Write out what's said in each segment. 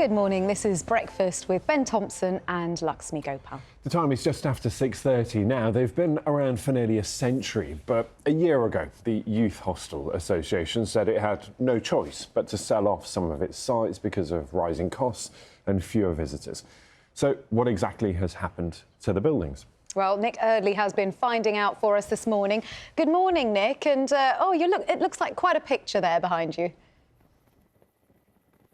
Good morning, this is Breakfast with Ben Thompson and Lakshmi Gopal. The time is just after 6:30 now. They've been around for nearly a century, but a year ago, the Youth Hostel Association said it had no choice but to sell off some of its sites because of rising costs and fewer visitors. So what exactly has happened to the buildings? Well, Nick Eardley has been finding out for us this morning. Good morning, Nick, and it looks like quite a picture there behind you.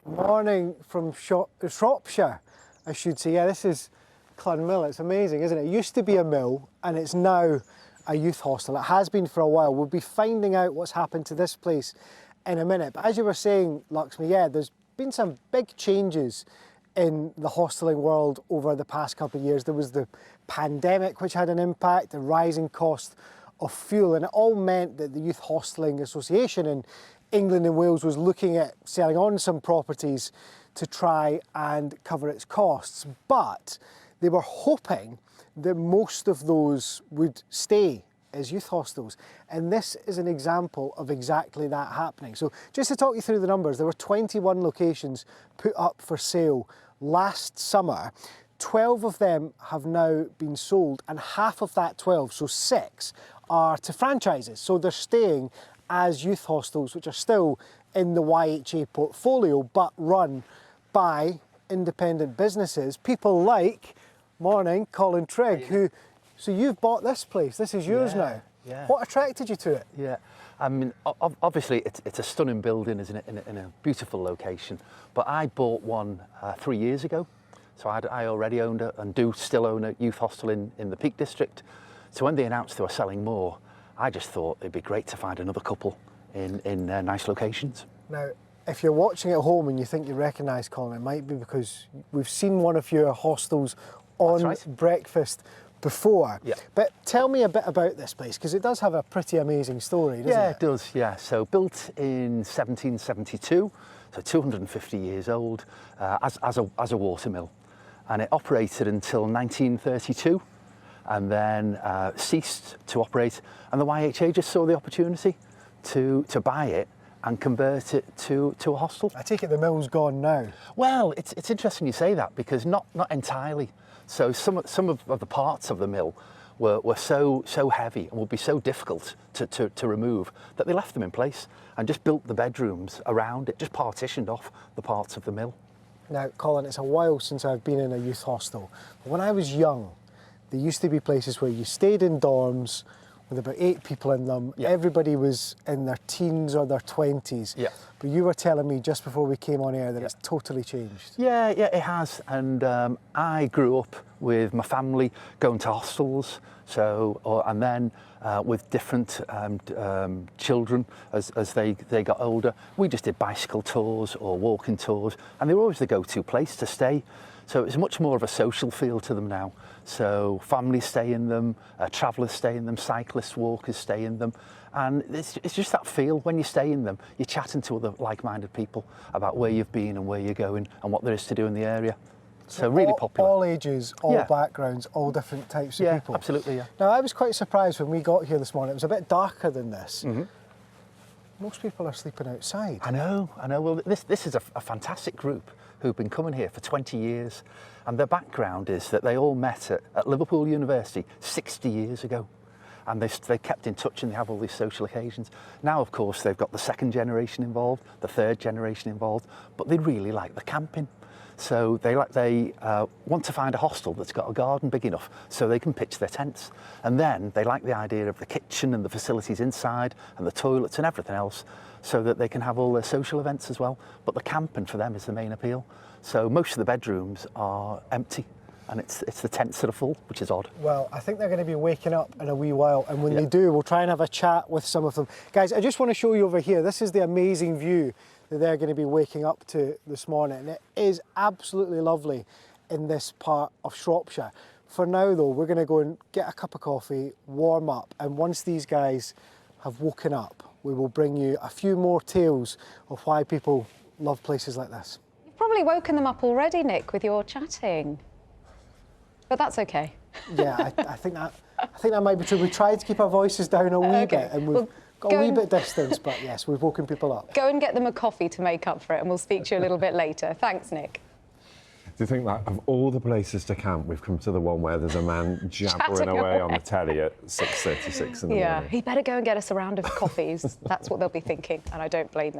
Morning from Shropshire, I should say. Yeah, this is Clun Mill. It's amazing, isn't it? It used to be a mill and it's now a youth hostel. It has been for a while. We'll be finding out what's happened to this place in a minute. But as you were saying, Lakshmi, yeah, there's been some big changes in the hosteling world over the past couple of years. There was the pandemic, which had an impact, the rising cost of fuel, and it all meant that the Youth Hosteling Association in England and Wales was looking at selling on some properties to try and cover its costs. But they were hoping that most of those would stay as youth hostels. And this is an example of exactly that happening. So just to talk you through the numbers, there were 21 locations put up for sale last summer. 12 of them have now been sold, and half of that 12, so 6, are to franchises. So they're staying as youth hostels, which are still in the YHA portfolio, but run by independent businesses. People like, morning, Colin Trigg, so you've bought this place, this is yours now. Yeah. What attracted you to it? Yeah, I mean, obviously it's a stunning building, isn't it, in a beautiful location. But I bought one 3 years ago. So I already owned and do still own a youth hostel in the Peak District. So when they announced they were selling more, I just thought it'd be great to find another couple in nice locations. Now, if you're watching at home and you think you recognise Colin, it might be because we've seen one of your hostels on Breakfast before. Yeah. But tell me a bit about this place, because it does have a pretty amazing story, doesn't it? Yeah, it does, yeah. So built in 1772, so 250 years old, as a water mill. And it operated until 1932. And then ceased to operate, and the YHA just saw the opportunity to buy it and convert it to a hostel. I take it the mill's gone now. Well, it's interesting you say that, because not entirely. So some of the parts of the mill were so heavy and would be so difficult to remove that they left them in place and just built the bedrooms around it, just partitioned off the parts of the mill. Now, Colin, it's a while since I've been in a youth hostel. But when I was young, there used to be places where you stayed in dorms with about 8 people in them. Yeah. Everybody was in their teens or their 20s. Yeah. But you were telling me just before we came on air that it's totally changed. Yeah, it has. And I grew up with my family going to hostels, and then with different children as they got older. We just did bicycle tours or walking tours, and they were always the go-to place to stay. So it's much more of a social feel to them now. So families stay in them, travellers stay in them, cyclists, walkers stay in them. And it's just that feel when you stay in them. You're chatting to other like-minded people about where you've been and where you're going and what there is to do in the area. So really popular. All ages, all backgrounds, all different types of people. Yeah, absolutely, yeah. Now, I was quite surprised when we got here this morning. It was a bit darker than this. Mm-hmm. Most people are sleeping outside. I know. Well, this is a fantastic group who've been coming here for 20 years. And their background is that they all met at Liverpool University 60 years ago. And they kept in touch, and they have all these social occasions. Now, of course, they've got the second generation involved, the third generation involved, but they really like the camping. So they want to find a hostel that's got a garden big enough so they can pitch their tents. And then they like the idea of the kitchen and the facilities inside and the toilets and everything else so that they can have all their social events as well. But the camping for them is the main appeal. So most of the bedrooms are empty, and it's the tents that are full, which is odd. Well, I think they're going to be waking up in a wee while, and when they do, we'll try and have a chat with some of them. Guys, I just want to show you over here. This is the amazing view that they're going to be waking up to this morning. And it is absolutely lovely in this part of Shropshire. For now, though, we're going to go and get a cup of coffee, warm up, and once these guys have woken up, we will bring you a few more tales of why people love places like this. You've probably woken them up already, Nick, with your chatting. But that's okay. Yeah, I think that might be true. We tried to keep our voices down a wee bit, and we've got a wee bit distance, but yes, we've woken people up. Go and get them a coffee to make up for it, and we'll speak to you a little bit later. Thanks, Nick. Do you think that of all the places to camp, we've come to the one where there's a man jabbering Chatting away away. on the telly at 6:36 in the Yeah, morning? he better go and get us a round of coffees. That's what they'll be thinking, and I don't blame them.